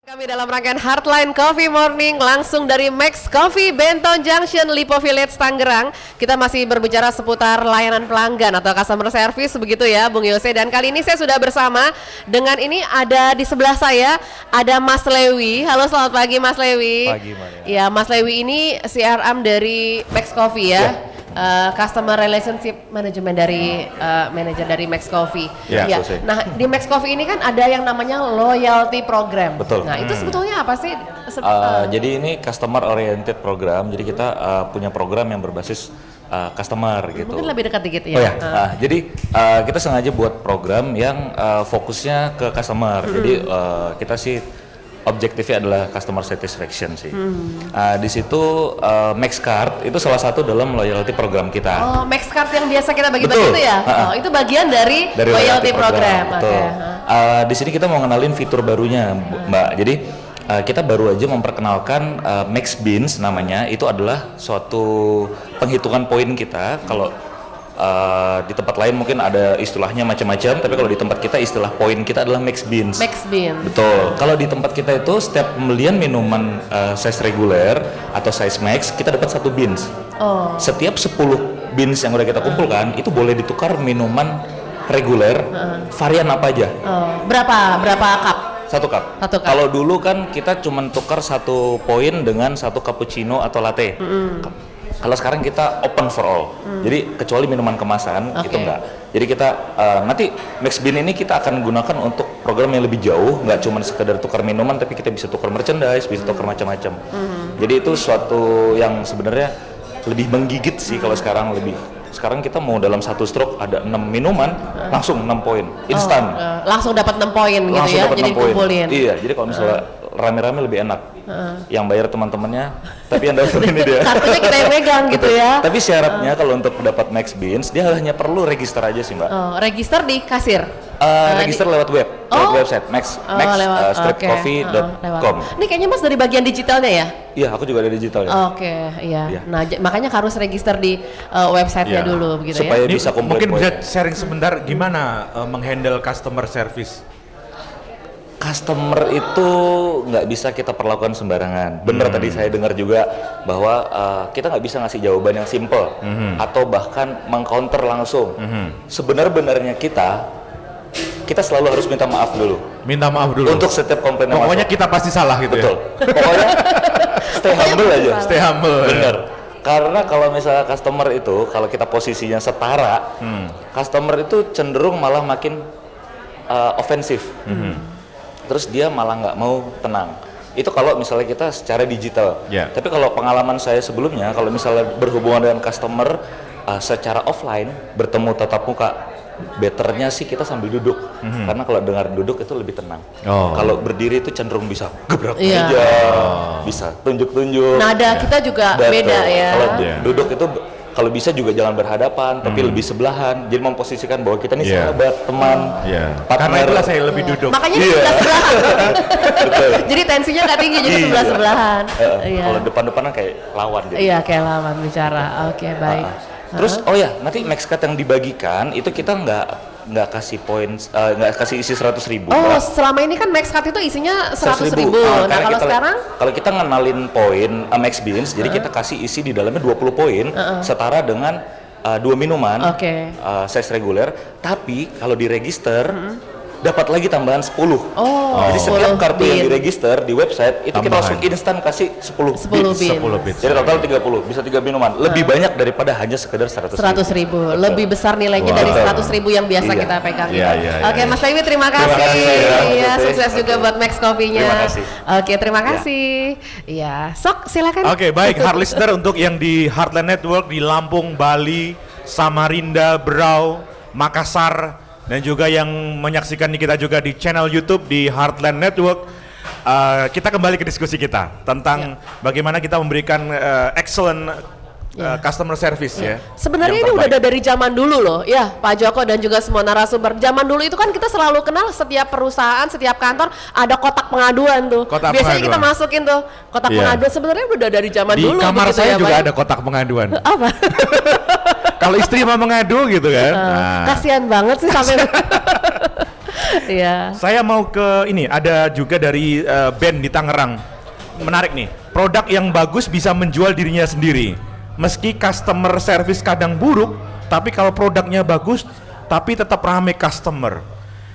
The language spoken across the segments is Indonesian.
Kami dalam rangkaian Heartline Coffee Morning langsung dari Max Coffee Benton Junction, Lipo Village, Tangerang. Kita masih berbicara seputar layanan pelanggan atau customer service begitu ya Bung Yose. Dan kali ini saya sudah bersama dengan ini ada di sebelah saya ada Mas Lewi. Halo, selamat pagi Mas Lewi. Pagi Maria. Ya, Mas Lewi ini CRM dari Max Coffee ya. Customer Relationship Management dari manajer dari Max Coffee. Ya, Ya. Nah, di Max Coffee ini kan ada yang namanya loyalty program. Betul. Nah, itu sebetulnya apa sih? Jadi ini customer oriented program. Jadi kita punya program yang berbasis customer gitu. Mungkin lebih dekat dikit ya. Oh ya. Jadi kita sengaja buat program yang fokusnya ke customer. Jadi kita sih objektifnya adalah customer satisfaction sih. Di situ Max Card itu salah satu dalam loyalty program kita. Oh, Max Card yang biasa kita bagi-bagi Betul. itu ya? Oh, itu bagian dari loyalty program. Betul. Oke. Di sini kita mau ngenalin fitur barunya, Mbak. Jadi kita baru aja memperkenalkan Max Beans namanya. Itu adalah suatu penghitungan poin kita. Kalau di tempat lain mungkin ada istilahnya macam-macam, tapi kalau di tempat kita istilah poin kita adalah Max Beans. Max Beans. Betul. Kalau di tempat kita itu setiap pembelian minuman size reguler atau size max kita dapat 1 beans. Oh. Setiap 10 beans yang udah kita kumpulkan itu boleh ditukar minuman reguler varian apa aja. Oh. Berapa cup? 1 cup. 1 cup. Kalau dulu kan kita cuma tukar 1 poin dengan 1 cappuccino atau latte. Kalau sekarang kita open for all. Jadi kecuali minuman kemasan itu enggak. Jadi kita nanti Max Bean ini kita akan gunakan untuk program yang lebih jauh, nggak cuma sekedar tukar minuman, tapi kita bisa tukar merchandise, bisa tukar macam-macam. Jadi itu suatu yang sebenarnya lebih menggigit sih kalau sekarang lebih. Sekarang kita mau dalam 1 stroke ada 6 minuman, langsung 6 poin, instan. Langsung dapat 6 poin gitu Langsung ya, dapat jadi 6 poin. kumpulin. Iya, jadi kalau misalnya rame-rame lebih enak. Yang bayar teman-temannya, tapi yang dapat ini dia. Kartunya kita yang megang gitu ya. Tapi syaratnya kalau untuk dapat Max Beans, dia hanya perlu register aja sih, Mbak. Oh, register di kasir. Register lewat web, lewat website maxcoffee.com. Ini kayaknya Mas dari bagian digitalnya ya? Iya, aku juga ada digital ya. Oke, iya. Nah, makanya harus register di website-nya dulu begitu Supaya ya. bisa kumpulin Mungkin bisa poin. sharing sebentar gimana menghandle customer service. Customer itu nggak bisa kita perlakukan sembarangan. Bener tadi saya dengar juga bahwa kita nggak bisa ngasih jawaban yang simple atau bahkan mengcounter langsung. Sebenar-benarnya kita selalu harus minta maaf dulu. Minta maaf dulu. Untuk setiap komplain yang Pokoknya masuk. kita pasti salah gitu Betul. ya. Pokoknya stay humble aja. Stay humble. Bener. Karena kalau misalnya customer itu, kalau kita posisinya setara, customer itu cenderung malah makin ofensif. Terus dia malah nggak mau tenang. Itu kalau misalnya kita secara digital. Yeah. Tapi kalau pengalaman saya sebelumnya, kalau misalnya berhubungan dengan customer secara offline, bertemu tatap muka, betternya sih kita sambil duduk. Karena kalau dengar duduk itu lebih tenang. Oh. Kalau berdiri itu cenderung bisa gebrak Iya. meja, bisa tunjuk-tunjuk. Nada kita juga Betul. beda ya. Kalau Iya. duduk itu kalau bisa juga jangan berhadapan, tapi lebih sebelahan. Jadi memposisikan bahwa kita ini Iya. sahabat, teman, partner. Karena itulah saya lebih duduk. Makanya di sebelah-sebelahan. Betul. Jadi tensinya nggak tinggi, jadi Iya. sebelah-sebelahan. Iya. Kalau depan-depanan kayak lawan gitu. Iya, kayak lawan bicara. Oke, baik. Terus oh ya, nanti max card yang dibagikan itu kita nggak kasih poin, nggak kasih isi 100.000. Oh, selama ini kan Max Card itu isinya 100.000. Nah, Karena kalau sekarang kalau kita ngenalin poin Max Beans, jadi kita kasih isi di dalamnya 20 poin setara dengan 2 minuman size reguler. Tapi kalau diregister dapat lagi tambahan 10. Jadi setiap 10 kartu yang bin. diregister di website itu kita langsung instan kasih 10 10 bits. bin. 10 bits. Jadi total 30, bisa 3 minuman. Lebih banyak daripada hanya sekedar 100.000. 100.000, lebih besar nilainya dari 100.000 yang biasa Iya. kita pegang. Iya, gitu. iya, Oke, iya. Mas Lewi terima kasih. kasih ya, Iya, Mas Lewi. sukses juga buat Max Coffee-nya. Terima kasih. Oke, terima kasih. Iya, sok silakan. Oke, baik, hard listener untuk yang di Heartland Network di Lampung, Bali, Samarinda, Berau, Makassar, dan juga yang menyaksikan kita juga di channel YouTube di Heartland Network. Kita kembali ke diskusi kita tentang bagaimana kita memberikan excellent customer service ya. Sebenarnya yang ini udah terbaik. ada dari zaman dulu loh, ya Pak Joko dan juga semua narasumber. Zaman dulu itu kan kita selalu kenal setiap perusahaan, setiap kantor ada kotak pengaduan tuh. Kotak Biasanya kita pengaduan. masukin tuh kotak Iya. pengaduan. Sebenarnya udah dari zaman Di dulu. kamar begitu saya ya, juga Pak? ada kotak pengaduan. Apa? Kalau istri mau mengadu gitu kan. Kasihan banget sih sampai. Iya. Saya mau ke ini, ada juga dari band di Tangerang. Menarik nih, produk yang bagus bisa menjual dirinya sendiri. Meski customer service kadang buruk, tapi kalau produknya bagus, tapi tetap rame customer.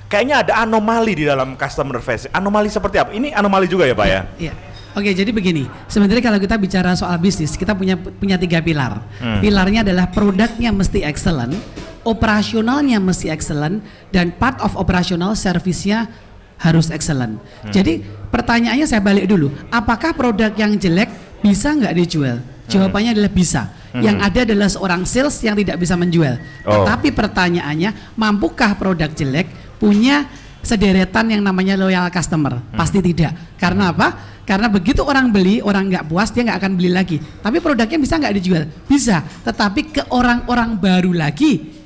Kayaknya ada anomali di dalam customer face. Anomali seperti apa? Ini anomali juga ya Pak ya? Iya. Oke, jadi begini. Sebenarnya kalau kita bicara soal bisnis, kita punya 3 pilar. Pilarnya adalah produknya mesti excellent, operasionalnya mesti excellent, dan part of operational service-nya harus excellent. Jadi pertanyaannya saya balik dulu. Apakah produk yang jelek bisa nggak dijual? Jawabannya adalah bisa. Yang ada adalah seorang sales yang tidak bisa menjual. Tetapi pertanyaannya, mampukah produk jelek punya sederetan yang namanya loyal customer? Pasti tidak. Karena apa? Karena begitu orang beli, orang nggak puas, dia nggak akan beli lagi. Tapi produknya bisa nggak dijual? Bisa. Tetapi ke orang-orang baru lagi.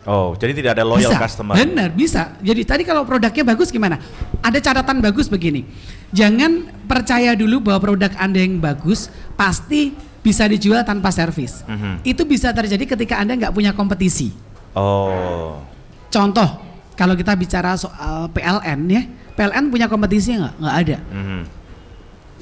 Oh, jadi tidak ada loyal Bisa. customer. Benar, bisa. Jadi tadi kalau produknya bagus gimana? Ada catatan bagus begini. Jangan percaya dulu bahwa produk Anda yang bagus pasti bisa dijual tanpa servis. Itu bisa terjadi ketika Anda nggak punya kompetisi. Oh. Contoh, kalau kita bicara soal PLN ya, PLN punya kompetisi nggak? Nggak ada.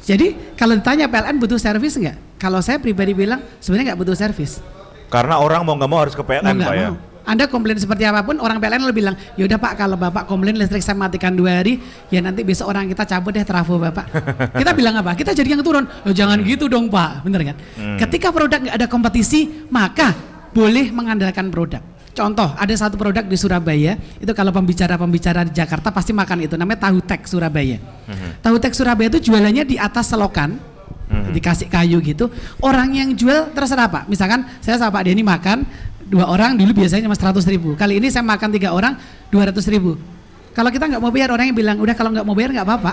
Jadi kalau ditanya PLN butuh servis nggak? Kalau saya pribadi bilang sebenarnya nggak butuh servis. Karena orang mau nggak mau harus ke PLN Mau nggak Pak ya? mau. Anda komplain seperti apapun, orang PLN lebih bilang, yaudah Pak, kalau Bapak komplain listrik saya matikan 2 hari, ya nanti besok orang kita cabut deh trafo Bapak. Kita bilang apa? Kita jadi yang turun. Oh, jangan gitu dong Pak, bener kan? Ketika produk nggak ada kompetisi, maka boleh mengandalkan produk. Contoh, ada satu produk di Surabaya, itu kalau pembicara-pembicara di Jakarta pasti makan itu, namanya tahu tek Surabaya. Tahu tek Surabaya itu jualannya di atas selokan, dikasih kayu gitu. Orang yang jual terserah Pak. Misalkan saya sama Pak Denny makan, 2 orang dulu biasanya cuma 100.000. Kali ini saya makan 3 orang 200.000. Kalau kita nggak mau bayar, orang yang bilang udah kalau nggak mau bayar nggak apa-apa.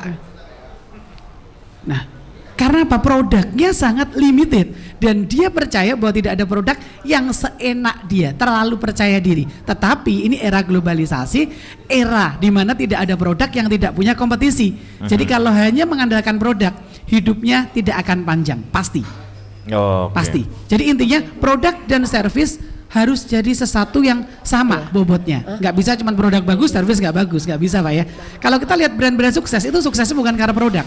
Nah, karena apa? Produknya sangat limited dan dia percaya bahwa tidak ada produk yang seenak dia, terlalu percaya diri. Tetapi ini era globalisasi, era di mana tidak ada produk yang tidak punya kompetisi. Jadi kalau hanya mengandalkan produk, hidupnya tidak akan panjang, pasti. Pasti. Jadi intinya produk dan service harus jadi sesuatu yang sama bobotnya. Nggak bisa cuma produk bagus, service nggak bagus, nggak bisa Pak ya. Kalau kita lihat brand-brand sukses, itu suksesnya bukan karena produk.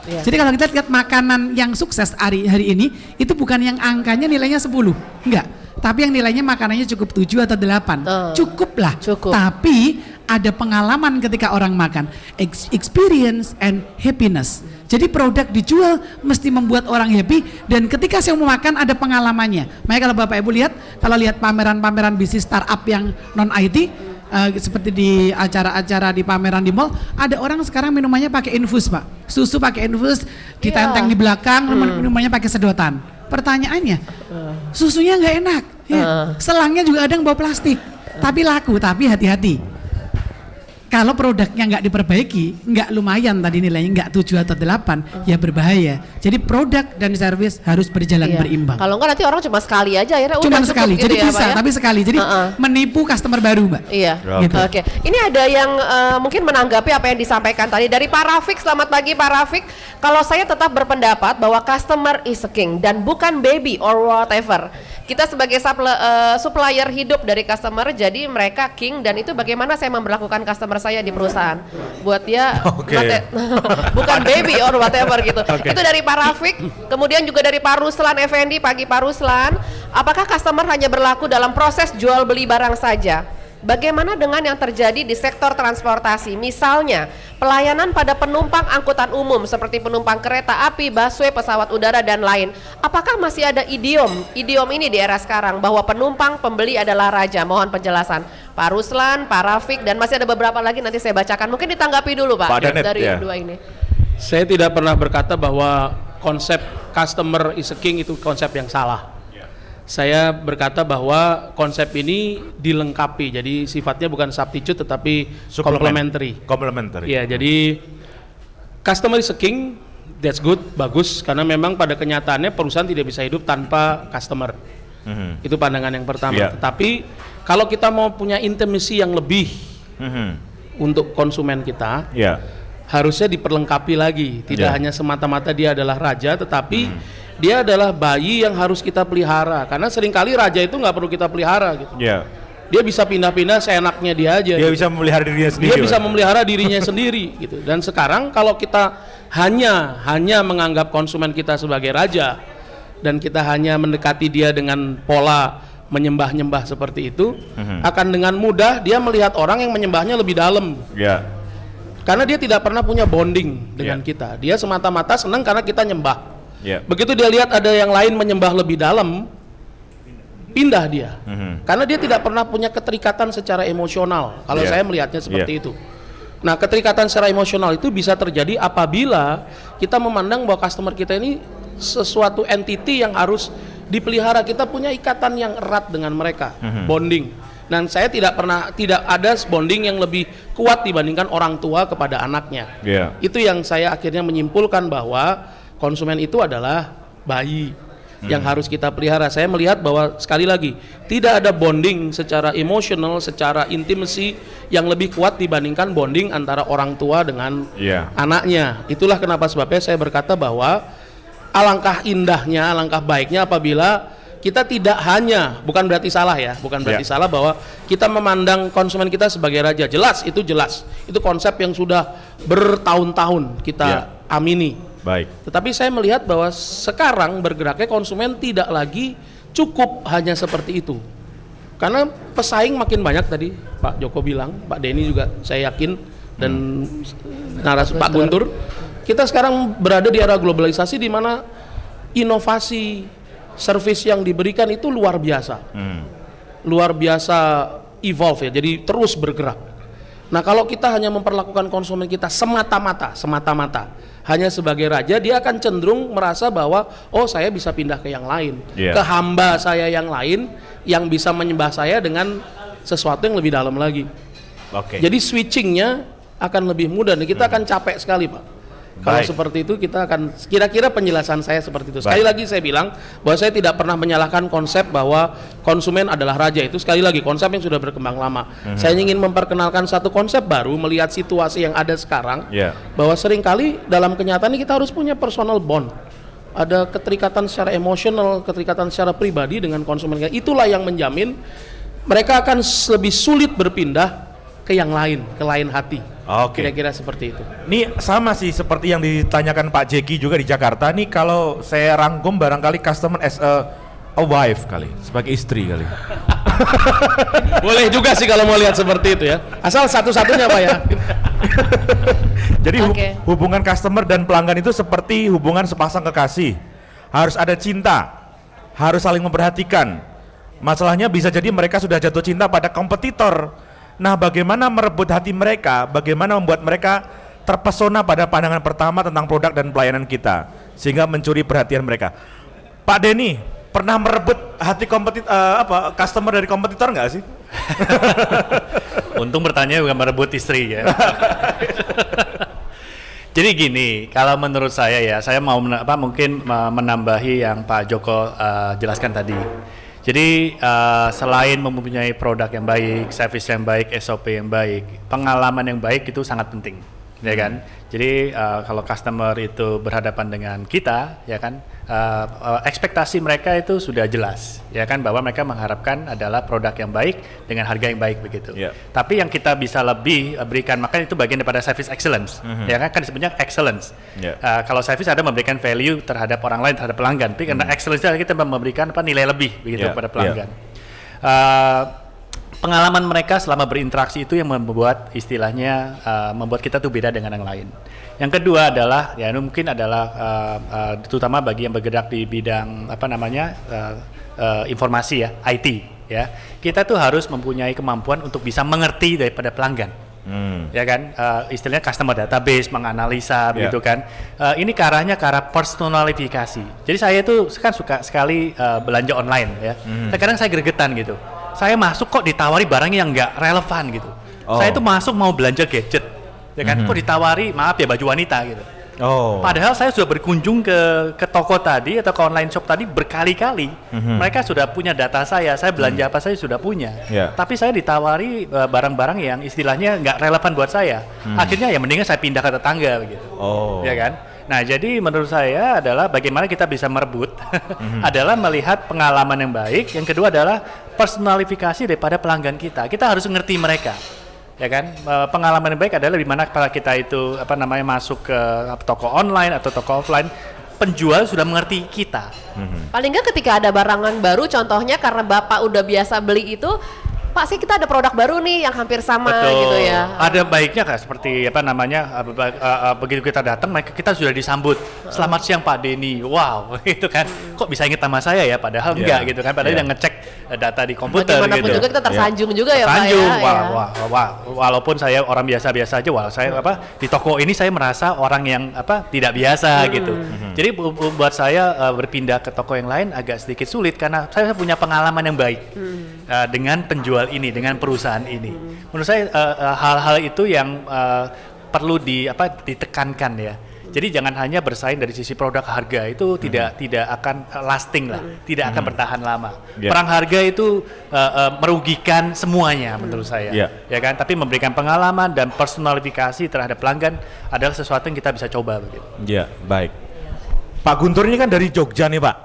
Jadi kalau kita lihat makanan yang sukses hari ini, itu bukan yang angkanya nilainya 10, enggak. Tapi yang nilainya makanannya cukup 7 atau 8, cukup lah. Tapi ada pengalaman ketika orang makan, experience and happiness. Jadi produk dijual mesti membuat orang happy, dan ketika saya mau makan ada pengalamannya. Makanya kalau Bapak Ibu lihat, kalau lihat pameran-pameran bisnis startup yang non IT, seperti di acara-acara di pameran di mall, ada orang sekarang minumannya pakai infus Pak, susu pakai infus, ditenteng di belakang, minumannya pakai sedotan. Pertanyaannya, susunya nggak enak, ya. Selangnya juga ada yang bawa plastik, tapi laku, tapi hati-hati. Kalau produknya nggak diperbaiki, nggak lumayan tadi nilainya, nggak 7 atau 8, ya berbahaya. Jadi produk dan service harus berjalan berimbang. Kalau enggak nanti orang cuma sekali aja akhirnya Cuma udah sekali, cukup jadi gitu ya, bisa, Pak ya? tapi sekali. Jadi menipu customer baru Mbak. Iya. Gitu. Oke. Ini ada yang mungkin menanggapi apa yang disampaikan tadi dari Pak Rafiq. Selamat pagi Pak Rafiq. Kalau saya tetap berpendapat bahwa customer is a king dan bukan baby or whatever. Kita sebagai supplier hidup dari customer, jadi mereka king, dan itu bagaimana saya memperlakukan customer saya di perusahaan. Buat dia bukan baby or whatever gitu. Itu dari Pak Rafiq. Kemudian juga dari Pak Ruslan Effendi. Pagi Pak Ruslan. Apakah customer hanya berlaku dalam proses jual beli barang saja? Bagaimana dengan yang terjadi di sektor transportasi? Misalnya, pelayanan pada penumpang angkutan umum seperti penumpang kereta api, busway, pesawat udara, dan lain. Apakah masih ada idiom ini di era sekarang bahwa penumpang pembeli adalah raja? Mohon penjelasan. Pak Ruslan, Pak Rafiq, dan masih ada beberapa lagi nanti saya bacakan. Mungkin ditanggapi dulu Pak Danet, dari ya. dua ini. Saya tidak pernah berkata bahwa konsep customer is a king itu konsep yang salah. Saya berkata bahwa konsep ini dilengkapi, jadi sifatnya bukan substitute tetapi complementary. Ya, jadi customer is a king, that's good, bagus, karena memang pada kenyataannya perusahaan tidak bisa hidup tanpa customer. Itu pandangan yang pertama. Tetapi kalau kita mau punya intimacy yang lebih untuk konsumen kita, harusnya diperlengkapi lagi. Tidak hanya semata-mata dia adalah raja, tetapi dia adalah bayi yang harus kita pelihara. Karena seringkali raja itu nggak perlu kita pelihara gitu. Dia bisa pindah-pindah seenaknya dia aja. Dia gitu. bisa memelihara dirinya sendiri. Dia bisa Pak. memelihara dirinya sendiri gitu. Dan sekarang kalau kita hanya menganggap konsumen kita sebagai raja dan kita hanya mendekati dia dengan pola menyembah-nyembah seperti itu, akan dengan mudah dia melihat orang yang menyembahnya lebih dalam. Ya. Karena dia tidak pernah punya bonding dengan kita. Dia semata-mata senang karena kita nyembah. Ya. Begitu dia lihat ada yang lain menyembah lebih dalam, pindah dia. Karena dia tidak pernah punya keterikatan secara emosional. Kalau Yeah. saya melihatnya seperti Yeah. itu. Nah, keterikatan secara emosional itu bisa terjadi apabila kita memandang bahwa customer kita ini sesuatu entity yang harus dipelihara. Kita punya ikatan yang erat dengan mereka, bonding. Dan saya tidak ada bonding yang lebih kuat dibandingkan orang tua kepada anaknya. Yeah. Itu yang saya akhirnya menyimpulkan bahwa konsumen itu adalah bayi yang harus kita pelihara. Saya melihat bahwa sekali lagi tidak ada bonding secara emosional, secara intimacy yang lebih kuat dibandingkan bonding antara orang tua dengan Iya. anaknya. Itulah kenapa sebabnya saya berkata bahwa alangkah indahnya, alangkah baiknya apabila kita tidak hanya, bukan berarti salah ya, bukan berarti Iya. salah bahwa kita memandang konsumen kita sebagai raja. Jelas, itu konsep yang sudah bertahun-tahun kita Iya. amini. Baik. Tetapi saya melihat bahwa sekarang bergeraknya konsumen tidak lagi cukup hanya seperti itu. Karena pesaing makin banyak tadi Pak Joko bilang, Pak Denny juga saya yakin, dan Pak Guntur. Kita sekarang berada di era globalisasi di mana inovasi service yang diberikan itu luar biasa. Luar biasa evolve ya, jadi terus bergerak. Nah, kalau kita hanya memperlakukan konsumen kita semata-mata hanya sebagai raja, dia akan cenderung merasa bahwa oh, saya bisa pindah ke yang lain, Yeah. ke hamba saya yang lain yang bisa menyembah saya dengan sesuatu yang lebih dalam lagi. Oke. Jadi switchingnya akan lebih mudah dan kita akan capek sekali, Pak. Kalau Baik. seperti itu kita akan, kira-kira penjelasan saya seperti itu. Sekali lagi saya bilang bahwa saya tidak pernah menyalahkan konsep bahwa konsumen adalah raja. Itu sekali lagi konsep yang sudah berkembang lama. Saya ingin memperkenalkan satu konsep baru melihat situasi yang ada sekarang. Ya. Bahwa seringkali dalam kenyataan ini kita harus punya personal bond. Ada keterikatan secara emosional, keterikatan secara pribadi dengan konsumen. Itulah yang menjamin mereka akan lebih sulit berpindah ke yang lain, ke lain hati. Oke. Kira-kira seperti itu. Ini sama sih seperti yang ditanyakan Pak Jeki juga di Jakarta. Nih kalau saya rangkum barangkali customer as a wife kali, sebagai istri kali. Boleh juga sih kalau mau lihat seperti itu ya. Asal satu-satunya Pak ya. Jadi Oke. hubungan customer dan pelanggan itu seperti hubungan sepasang kekasih. Harus ada cinta, harus saling memperhatikan. Masalahnya bisa jadi mereka sudah jatuh cinta pada kompetitor. Nah, bagaimana merebut hati mereka? Bagaimana membuat mereka terpesona pada pandangan pertama tentang produk dan pelayanan kita, sehingga mencuri perhatian mereka. Pak Denny, pernah merebut hati customer dari kompetitor nggak sih? Untung bertanya bukan merebut istri ya. Jadi gini, kalau menurut saya ya, saya mau mungkin menambahi yang Pak Joko jelaskan tadi. Jadi selain mempunyai produk yang baik, service yang baik, SOP yang baik, pengalaman yang baik itu sangat penting, ya kan? Jadi kalau customer itu berhadapan dengan kita, ya kan, ekspektasi mereka itu sudah jelas, ya kan, bahwa mereka mengharapkan adalah produk yang baik dengan harga yang baik begitu. Yeah. Tapi yang kita bisa lebih berikan, makanya itu bagian daripada service excellence, ya kan disebutnya excellence. Yeah. Kalau service ada memberikan value terhadap orang lain, terhadap pelanggan, tapi karena excellence kita memberikan nilai lebih begitu Yeah, kepada pelanggan. Pengalaman mereka selama berinteraksi itu yang membuat istilahnya membuat kita tuh beda dengan yang lain. Yang kedua adalah ya mungkin adalah terutama bagi yang bergerak di bidang informasi ya, IT ya. Kita tuh harus mempunyai kemampuan untuk bisa mengerti daripada pelanggan. Ya kan, istilahnya customer database, menganalisa begitu kan. Ini ke arahnya ke arah personalifikasi. Jadi saya tuh kan suka sekali belanja online ya. Kadang saya gregetan gitu. Saya masuk kok ditawari barang yang nggak relevan gitu. Saya tuh masuk mau belanja gadget, ya kan, kok ditawari maaf ya baju wanita gitu. Padahal saya sudah berkunjung ke toko tadi atau ke online shop tadi berkali-kali. Mereka sudah punya data saya belanja apa saya sudah punya. Tapi saya ditawari barang-barang yang istilahnya nggak relevan buat saya. Akhirnya ya mendingan saya pindah ke tetangga begitu. Ya kan? Nah, jadi menurut saya adalah bagaimana kita bisa merebut adalah melihat pengalaman yang baik. Yang kedua adalah personalifikasi daripada pelanggan kita. Kita harus ngerti mereka. Ya kan, pengalaman yang baik adalah di mana kalau kita itu masuk ke toko online atau toko offline, penjual sudah mengerti kita. Paling nggak ketika ada barangan baru, contohnya karena Bapak udah biasa beli itu, Pak sih kita ada produk baru nih yang hampir sama gitu ya. Ada baiknya kan seperti begitu kita datang kita sudah disambut. Selamat siang Pak Denny. Wow, itu kan. Kok bisa ingat nama saya ya padahal enggak gitu kan. Padahal udah ngecek data di komputer Bagaimanapun gitu. juga kita tersanjung juga ya Pak tersanjung, ya. walaupun saya orang biasa-biasa aja, di toko ini saya merasa orang yang tidak biasa gitu. Jadi buat saya berpindah ke toko yang lain agak sedikit sulit karena saya punya pengalaman yang baik dengan penjual ini, dengan perusahaan ini. Menurut saya hal-hal itu yang perlu ditekankan ya. Jadi jangan hanya bersaing dari sisi produk, harga itu tidak akan lasting lah, tidak akan bertahan lama. Perang harga itu merugikan semuanya menurut saya, ya kan. Tapi memberikan pengalaman dan personalifikasi terhadap pelanggan adalah sesuatu yang kita bisa coba begitu. Ya, baik. Pak Guntur ini kan dari Jogja nih Pak.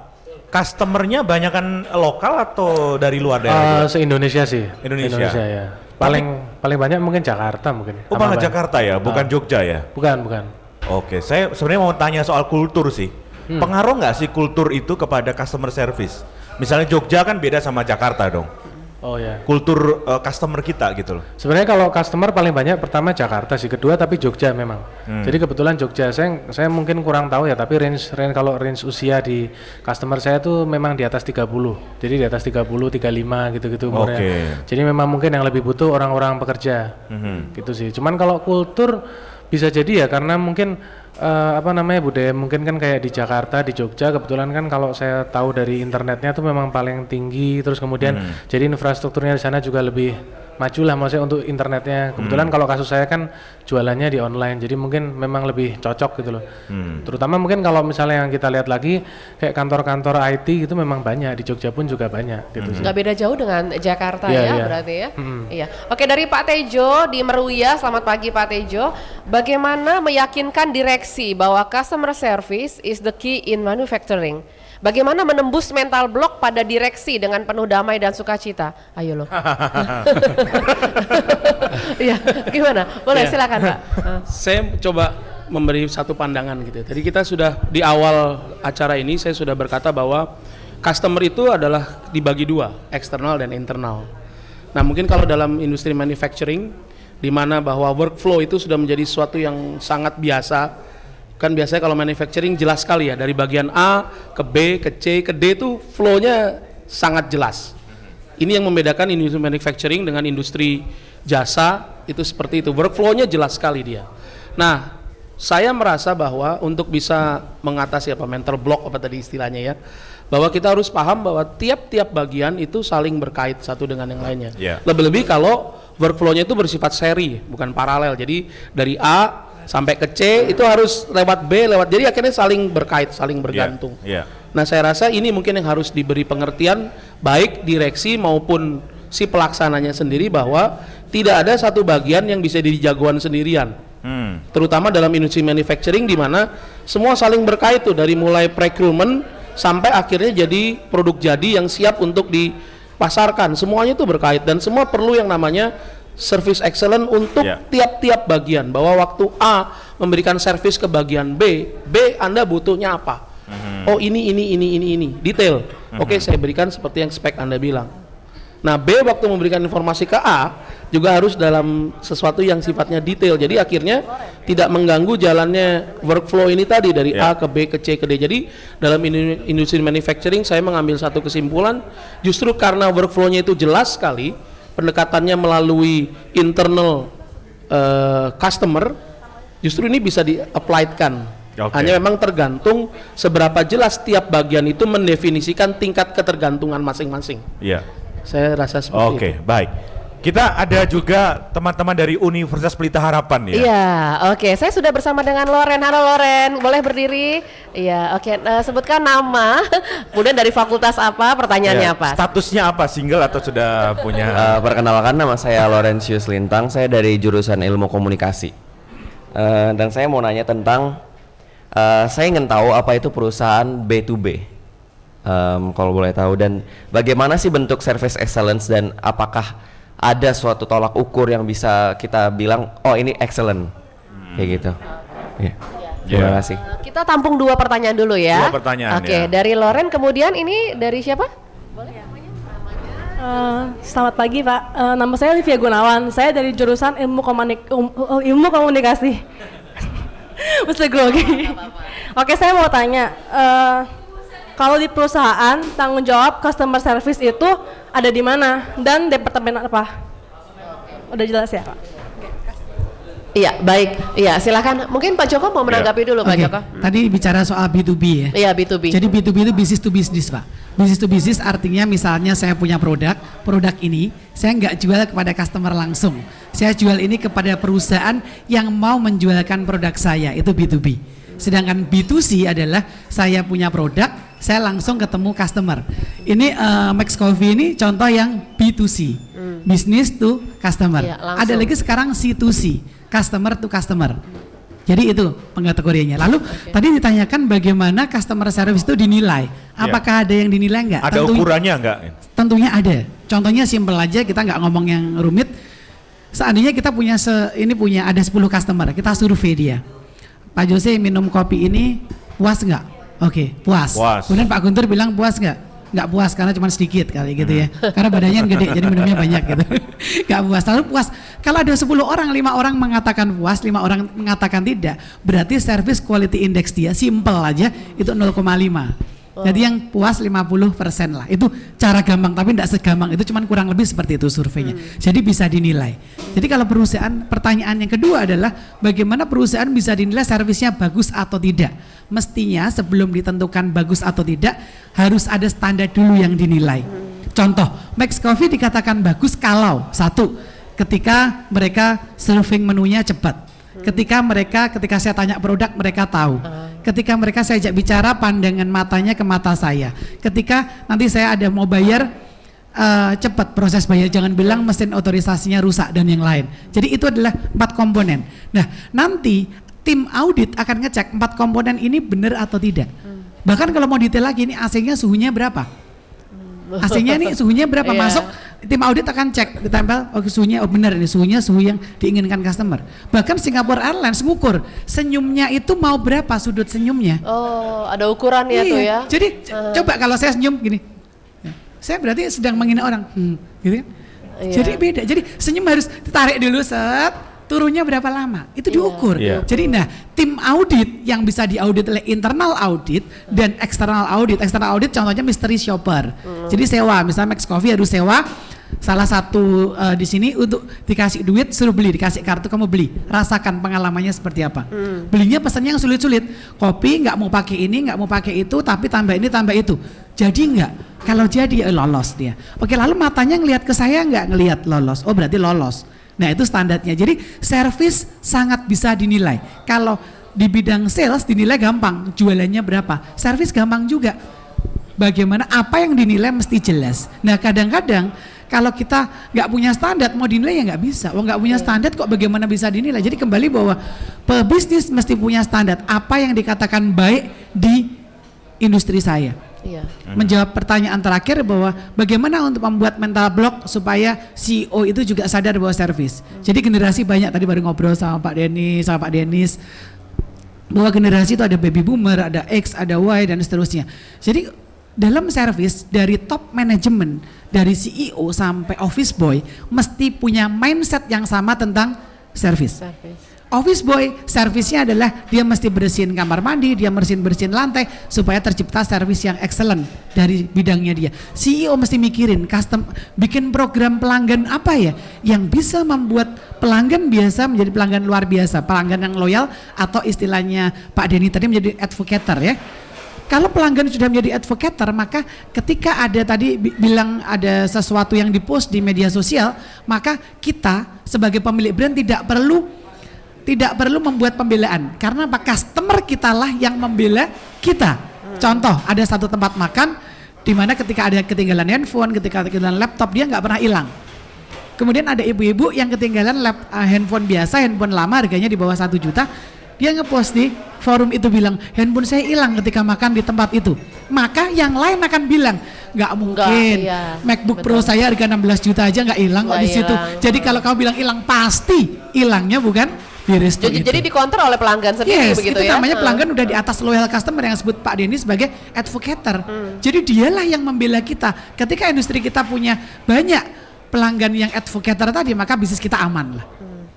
Customernya banyak kan lokal atau dari luar daerah? Se-Indonesia sih. Indonesia Ya. Paling banyak mungkin Jakarta mungkin. Oh malah Jakarta ya, bukan Jogja ya? Bukan. Oke, saya sebenarnya mau tanya soal kultur sih. Pengaruh nggak sih kultur itu kepada customer service? Misalnya Jogja kan beda sama Jakarta dong. Oh ya. Kultur customer kita gitu loh. Sebenarnya kalau customer paling banyak pertama Jakarta sih, kedua tapi Jogja memang. Jadi kebetulan Jogja saya mungkin kurang tahu ya, tapi range kalau usia di customer saya tuh memang di atas 30. Jadi di atas 30, 35 gitu-gitu umurnya. Jadi memang mungkin yang lebih butuh orang-orang pekerja. Gitu sih. Cuman kalau kultur bisa jadi ya karena mungkin budaya mungkin kan kayak di Jakarta, di Jogja kebetulan kan kalau saya tahu dari internetnya tuh memang paling tinggi, terus kemudian jadi infrastrukturnya di sana juga lebih maju lah maksudnya untuk internetnya. Kebetulan kalau kasus saya kan jualannya di online, jadi mungkin memang lebih cocok gitu loh. Terutama mungkin kalau misalnya yang kita lihat lagi kayak kantor-kantor IT itu memang banyak, di Jogja pun juga banyak gitu sih. Nggak beda jauh dengan Jakarta berarti ya. Iya. Oke, dari Pak Tejo di Meruya, selamat pagi Pak Tejo. Bagaimana meyakinkan direksi bahwa customer service is the key in manufacturing? Bagaimana menembus mental block pada direksi dengan penuh damai dan sukacita? Ayo loh. Iya, gimana? Boleh silakan Pak. Saya coba memberi satu pandangan gitu. Jadi kita sudah di awal acara ini saya sudah berkata bahwa customer itu adalah dibagi dua, eksternal dan internal. Nah mungkin kalau dalam industri manufacturing, di mana bahwa workflow itu sudah menjadi sesuatu yang sangat biasa. Kan biasanya kalau manufacturing jelas sekali ya, dari bagian A ke B ke C ke D itu flow-nya sangat jelas. Ini yang membedakan industri manufacturing dengan industri jasa, itu seperti itu, workflow-nya jelas sekali dia. Nah saya merasa bahwa untuk bisa mengatasi mental block tadi istilahnya ya, bahwa kita harus paham bahwa tiap-tiap bagian itu saling berkait satu dengan yang lainnya. Lebih-lebih kalau workflow-nya itu bersifat seri, bukan paralel. Jadi dari A sampai ke C itu harus lewat B, jadi akhirnya saling berkait, saling bergantung. Nah saya rasa ini mungkin yang harus diberi pengertian baik direksi maupun si pelaksananya sendiri, bahwa tidak ada satu bagian yang bisa jadi jagoan sendirian. Terutama dalam industri manufacturing di mana semua saling berkait tuh, dari mulai procurement sampai akhirnya jadi produk jadi yang siap untuk dipasarkan, semuanya itu berkait dan semua perlu yang namanya service excellent untuk tiap-tiap bagian, bahwa waktu A memberikan service ke bagian B Anda butuhnya apa? Oh ini detail. Oke, saya berikan seperti yang spek Anda bilang. Nah B waktu memberikan informasi ke A juga harus dalam sesuatu yang sifatnya detail, jadi akhirnya tidak mengganggu jalannya workflow ini tadi dari A ke B ke C ke D. Jadi dalam industri manufacturing saya mengambil satu kesimpulan, justru karena workflow-nya itu jelas sekali, pendekatannya melalui internal customer, justru ini bisa di-applied-kan. Hanya memang tergantung seberapa jelas tiap bagian itu mendefinisikan tingkat ketergantungan masing-masing. Saya rasa seperti itu. Baik. Kita ada juga teman-teman dari Universitas Pelita Harapan ya. Iya, oke. Saya sudah bersama dengan Loren. Halo Loren, boleh berdiri? Iya, oke. Sebutkan nama, kemudian dari fakultas apa, pertanyaannya apa? Statusnya apa, single atau sudah punya? Perkenalkan, nama saya Laurentius Lintang, saya dari jurusan Ilmu Komunikasi. Dan saya mau nanya tentang, saya ingin tahu apa itu perusahaan B2B. kalau boleh tahu, dan bagaimana sih bentuk service excellence dan apakah ada suatu tolak ukur yang bisa kita bilang oh ini excellent kayak gitu. Ya. Terima kasih. Kita tampung 2 pertanyaan dulu ya. 2 pertanyaan, Oke, ya. dari Loren, kemudian ini dari siapa? Selamat pagi Pak, nama saya Livia Gunawan, saya dari jurusan ilmu komunikasi. Mesti grogi. Oke, saya mau tanya, kalau di perusahaan tanggung jawab customer service itu ada di mana dan departemen apa? Udah jelas ya Pak? Iya, baik. Iya, silakan. Mungkin Pak Joko mau menanggapi dulu, Pak Oke, Joko. tadi bicara soal B2B ya. Iya, B2B. Jadi B2B itu business to business, Pak. Business to business artinya misalnya saya punya produk ini saya nggak jual kepada customer langsung. Saya jual ini kepada perusahaan yang mau menjualkan produk saya, itu B2B. Sedangkan B2C adalah saya punya produk, saya langsung ketemu customer. Ini Max Coffee ini contoh yang B2C, business to customer. Iya, langsung. Ada lagi sekarang C2C, customer to customer. Jadi itu pengkategoriannya. Lalu tadi ditanyakan bagaimana customer service itu dinilai. Apakah ada yang dinilai enggak? Ada ukurannya enggak? Tentunya ada. Contohnya simpel aja, kita nggak ngomong yang rumit. Seandainya kita punya ada 10 customer, kita survei dia. Pak Jose minum kopi ini puas nggak? Oke, puas. Kemudian Pak Guntur bilang puas nggak? Nggak puas karena cuma sedikit kali gitu ya. Karena badannya gede jadi minumnya banyak gitu. Nggak puas. Lalu puas. Kalau ada 10 orang, 5 orang mengatakan puas, 5 orang mengatakan tidak, berarti service quality index dia simple aja itu 0,5. Jadi yang puas 50% lah. Itu cara gampang, tapi tidak segampang itu, cuman kurang lebih seperti itu surveinya. Jadi bisa dinilai. Jadi kalau perusahaan, pertanyaan yang kedua adalah bagaimana perusahaan bisa dinilai servisnya bagus atau tidak. Mestinya sebelum ditentukan bagus atau tidak harus ada standar dulu yang dinilai. Contoh, Max Coffee dikatakan bagus kalau satu, ketika mereka serving menunya cepat. Ketika saya tanya produk mereka tahu. Ketika mereka saya ajak bicara pandangan matanya ke mata saya. Ketika nanti saya ada mau bayar cepat proses bayar, jangan bilang mesin otorisasinya rusak dan yang lain. Jadi itu adalah 4 komponen. Nah, nanti tim audit akan ngecek 4 komponen ini benar atau tidak. Bahkan kalau mau detail lagi, ini AC-nya suhunya berapa? AC-nya ini suhunya berapa? Masuk tim audit akan cek, ditempel, oh suhunya benar ini suhu yang diinginkan customer. Bahkan Singapore Airlines ngukur senyumnya itu mau berapa sudut senyumnya. Oh, ada ukurannya tuh ya. Jadi coba kalau saya senyum gini, saya berarti sedang menghina orang, gitu kan? Jadi beda. Jadi senyum harus ditarik dulu turunnya berapa lama, itu diukur. Jadi tim audit yang bisa diaudit oleh internal audit dan eksternal audit. Eksternal audit contohnya mystery shopper. Jadi sewa, misalnya Max Coffee harus sewa salah satu di sini untuk dikasih duit suruh beli, dikasih kartu kamu beli, rasakan pengalamannya seperti apa. Belinya pesannya yang sulit-sulit, kopi nggak mau pakai ini, nggak mau pakai itu, tapi tambah ini tambah itu. Jadi nggak, kalau jadi lolos dia. Oke, lalu matanya ngelihat ke saya nggak ngelihat lolos, oh berarti lolos. Nah itu standarnya. Jadi service sangat bisa dinilai. Kalau di bidang sales dinilai gampang, jualannya berapa. Service gampang juga. Bagaimana apa yang dinilai mesti jelas. Nah kadang-kadang kalau kita nggak punya standar mau dinilai ya nggak bisa. Oh nggak punya standar kok bagaimana bisa dinilai. Jadi kembali bahwa pebisnis mesti punya standar. Apa yang dikatakan baik di industri saya. Menjawab pertanyaan terakhir bahwa bagaimana untuk membuat mental block supaya CEO itu juga sadar bahwa service. Jadi generasi banyak, tadi baru ngobrol sama Pak Denis bahwa generasi itu ada baby boomer, ada X, ada Y dan seterusnya. Jadi dalam service dari top manajemen dari CEO sampai office boy mesti punya mindset yang sama tentang service. Office boy servisnya adalah dia mesti bersihin kamar mandi, dia bersihin lantai supaya tercipta servis yang excellent dari bidangnya dia. CEO mesti mikirin bikin program pelanggan apa ya yang bisa membuat pelanggan biasa menjadi pelanggan luar biasa, pelanggan yang loyal atau istilahnya Pak Denny tadi menjadi advocator ya. Kalau pelanggan sudah menjadi advocator, maka ketika ada tadi bilang ada sesuatu yang dipost di media sosial, maka kita sebagai pemilik brand tidak perlu membuat pembelaan karena apa? Customer kita lah yang membela kita. Contoh, ada satu tempat makan di mana ketika ada ketinggalan handphone, ketika ketinggalan laptop dia nggak pernah hilang. Kemudian ada ibu-ibu yang ketinggalan handphone biasa, handphone lama harganya di bawah 1 juta, dia ngepost di forum itu bilang handphone saya hilang ketika makan di tempat itu, maka yang lain akan bilang nggak mungkin. iya. MacBook Betul. Pro saya harga 16 juta aja nggak hilang kok Nggak di situ. hilang. Jadi kalau kamu bilang hilang, pasti hilangnya bukan di resto itu. Jadi dikontrol oleh pelanggan sendiri Yes, begitu itu ya. namanya pelanggan udah di atas loyal customer yang disebut Pak Denny sebagai advocator. Jadi dialah yang membela kita. Ketika industri kita punya banyak pelanggan yang advocator tadi, maka bisnis kita aman lah.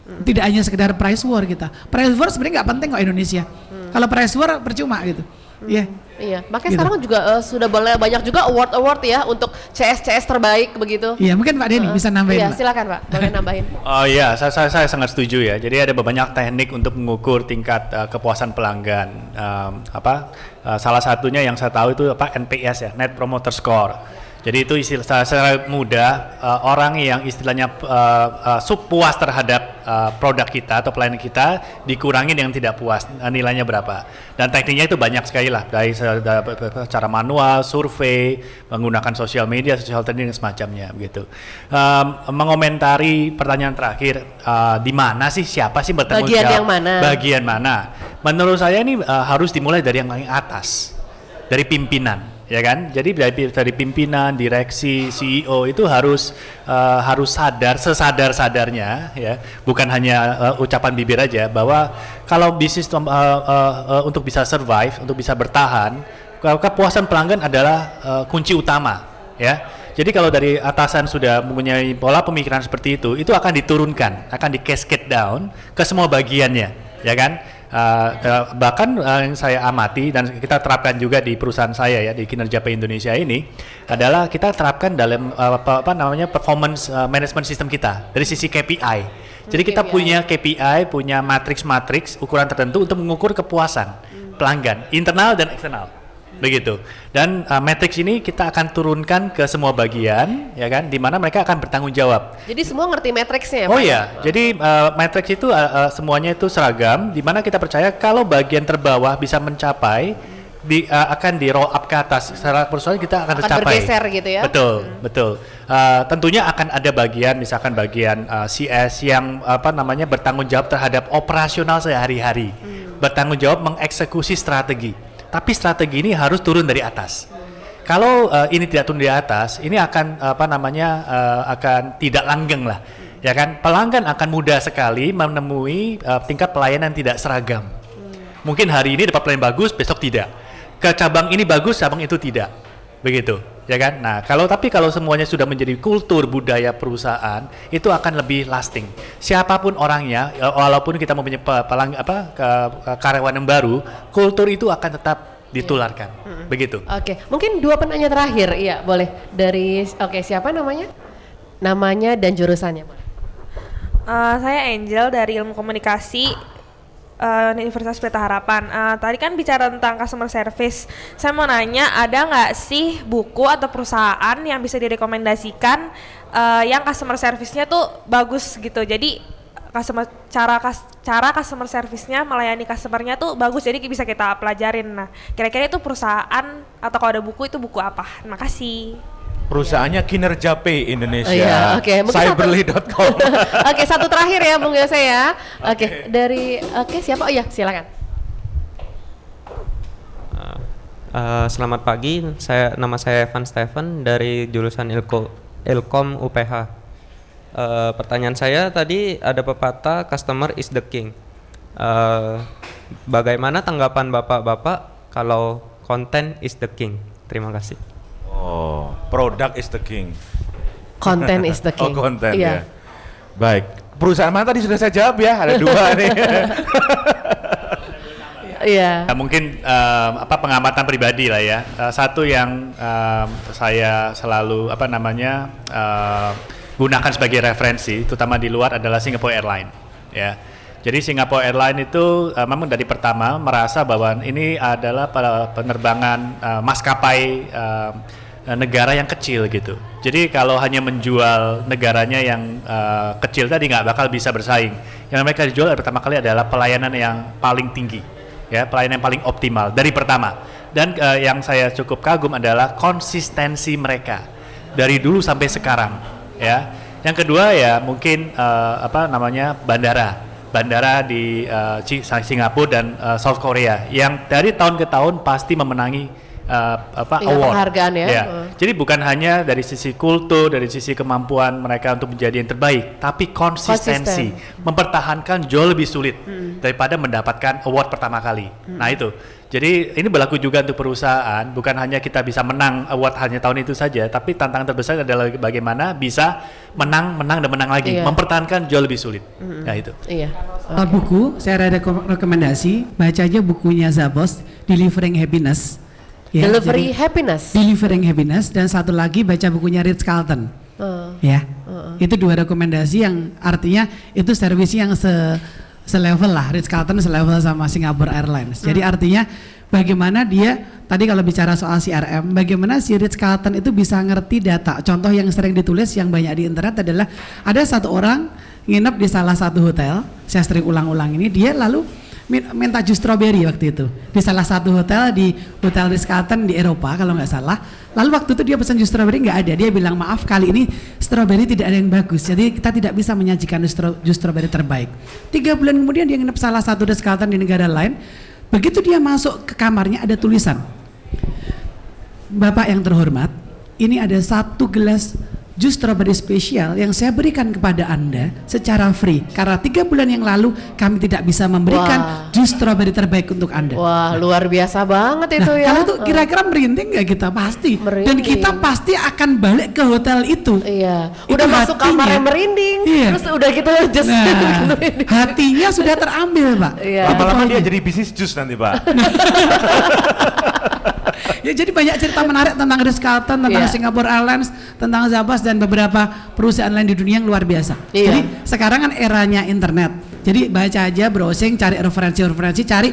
Tidak hanya sekedar price war kita. Price war sebenarnya nggak penting kok Indonesia. Kalau price war percuma gitu. Ya. Iya, makanya Gitu. sekarang juga sudah banyak juga award ya untuk CS terbaik begitu. Iya, mungkin Pak Denny bisa nambahin, Iya, Pak. silakan Pak, boleh nambahin. Oh iya, saya sangat setuju ya. Jadi ada banyak teknik untuk mengukur tingkat kepuasan pelanggan. Salah satunya yang saya tahu itu NPS ya, Net Promoter Score. Jadi itu istilah secara mudah orang yang istilahnya puas terhadap produk kita atau pelayanan kita dikurangi dengan tidak puas, nilainya berapa. Dan tekniknya itu banyak sekali lah, dari cara manual, survei, menggunakan sosial media, social training dan semacamnya begitu. Mengomentari pertanyaan terakhir, di mana sih, siapa sih bertanggung Bagian jawab? yang mana? Bagian mana? Menurut saya ini harus dimulai dari yang paling atas, dari pimpinan. Ya kan, jadi dari pimpinan, direksi, CEO itu harus sadar, sesadar-sadarnya ya, bukan hanya ucapan bibir aja, bahwa kalau bisnis untuk bisa survive, untuk bisa bertahan, kepuasan pelanggan adalah kunci utama ya. Jadi kalau dari atasan sudah mempunyai pola pemikiran seperti itu akan diturunkan, akan di cascade down ke semua bagiannya, ya kan? Bahkan yang saya amati dan kita terapkan juga di perusahaan saya ya, di Kinerja Pay Indonesia ini adalah kita terapkan dalam performance management system kita dari sisi KPI. Jadi kita punya KPI, punya matriks ukuran tertentu untuk mengukur kepuasan pelanggan internal dan eksternal. Begitu. Dan matriks ini kita akan turunkan ke semua bagian, ya kan, di mana mereka akan bertanggung jawab. Jadi semua ngerti matriksnya ya, Oh Pak? iya, jadi matriks itu semuanya itu seragam, di mana kita percaya kalau bagian terbawah bisa mencapai, akan di roll up ke atas. Secara personal kita akan tercapai. bergeser gitu ya? Betul. Tentunya akan ada bagian, misalkan bagian CS yang bertanggung jawab terhadap operasional sehari-hari, bertanggung jawab mengeksekusi strategi. Tapi strategi ini harus turun dari atas. Kalau ini tidak turun dari atas, ini akan akan tidak langgeng lah, ya kan? Pelanggan akan mudah sekali menemui tingkat pelayanan tidak seragam. Mungkin hari ini dapat pelayanan bagus, besok tidak. Ke cabang ini bagus, cabang itu tidak, begitu, ya kan? Nah, kalau semuanya sudah menjadi kultur budaya perusahaan, itu akan lebih lasting. Siapapun orangnya, walaupun kita mempunyai karyawan yang baru, kultur itu akan tetap ditularkan, begitu. Oke, mungkin 2 penanya terakhir, iya boleh. Siapa namanya? Namanya dan jurusannya. Saya Angel dari Ilmu Komunikasi Universitas Pelita Harapan. Tadi kan bicara tentang customer service. Saya mau nanya, ada nggak sih buku atau perusahaan yang bisa direkomendasikan yang customer service-nya tuh bagus gitu. Jadi cara customer service-nya melayani customer-nya tuh bagus, jadi bisa kita pelajarin. Nah, kira-kira itu perusahaan atau kalau ada buku itu buku apa? Terima kasih. Perusahaannya Kinerja Pay Indonesia. Iya, oke. Mungkin Cyberly.com. Oke, satu terakhir ya Bung Yose ya. Oke, siapa? Oh iya, silakan. Selamat pagi, nama saya Evan Steven dari jurusan Ilkom UPH. Pertanyaan saya tadi ada pepatah customer is the king. Bagaimana tanggapan bapak-bapak kalau content is the king? Terima kasih. Oh, product is the king. Content is the king. Oh, konten Iya. ya. Baik. Perusahaan mana tadi sudah saya jawab ya? Ada 2 nih. Iya. Mungkin pengamatan pribadi lah ya. Satu yang saya selalu gunakan sebagai referensi, terutama di luar, adalah Singapore Airlines. Ya. Jadi Singapore Airlines itu memang dari pertama merasa bahwa ini adalah penerbangan maskapai negara yang kecil gitu. Jadi kalau hanya menjual negaranya yang kecil tadi nggak bakal bisa bersaing. Yang mereka dijual pertama kali adalah pelayanan yang paling tinggi, ya, pelayanan yang paling optimal dari pertama. Dan yang saya cukup kagum adalah konsistensi mereka dari dulu sampai sekarang. Ya, yang kedua ya mungkin bandara. bandara di Singapura dan South Korea yang dari tahun ke tahun pasti memenangi award. Penghargaan ya. Jadi bukan hanya dari sisi kultur, dari sisi kemampuan mereka untuk menjadi yang terbaik, tapi konsistensi, mempertahankan jauh lebih sulit daripada mendapatkan award pertama kali. Nah itu. Jadi ini berlaku juga untuk perusahaan, bukan hanya kita bisa menang award hanya tahun itu saja, tapi tantangan terbesar adalah bagaimana bisa menang dan menang lagi, mempertahankan jauh lebih sulit. Nah itu. Iya. Buku, saya ada rekomendasi, baca aja bukunya Zappos, Delivering Happiness. Ya, Delivering Happiness, dan satu lagi baca bukunya Ritz-Carlton. Itu 2 rekomendasi yang artinya itu servis yang selevel lah, Ritz-Carlton selevel sama Singapore Airlines. Jadi artinya bagaimana dia tadi kalau bicara soal CRM, bagaimana si Ritz-Carlton itu bisa ngerti data. Contoh yang sering ditulis yang banyak di internet adalah ada satu orang nginep di salah satu hotel, saya sering ulang-ulang ini, dia lalu minta jus strawberry waktu itu di salah satu hotel, di Hotel Ritz-Carlton di Eropa kalau nggak salah. Lalu waktu itu dia pesan jus strawberry, nggak ada. Dia bilang, maaf kali ini strawberry tidak ada yang bagus, jadi kita tidak bisa menyajikan jus strawberry terbaik. 3 bulan kemudian dia nginep salah satu Ritz-Carlton di negara lain. Begitu dia masuk ke kamarnya ada tulisan, Bapak yang terhormat, ini ada 1 gelas jus strawberry spesial yang saya berikan kepada Anda secara free karena 3 bulan yang lalu kami tidak bisa memberikan jus strawberry terbaik untuk Anda. Wah, luar biasa banget itu ya. Kalau tuh kira-kira merinding nggak kita? Pasti. Merinding. Dan kita pasti akan balik ke hotel itu. Iya. Itu Udah masuk kamar yang merinding. Iya. Terus udah gitu just hatinya sudah terambil, Pak. Iya. Lama-lama dia jadi bisnis jus nanti, Pak. Ya, jadi banyak cerita menarik tentang Ritz-Carlton, tentang Singapore Airlines, tentang Zappos dan beberapa perusahaan lain di dunia yang luar biasa. Jadi sekarang kan eranya internet. Jadi baca aja, browsing, cari referensi, cari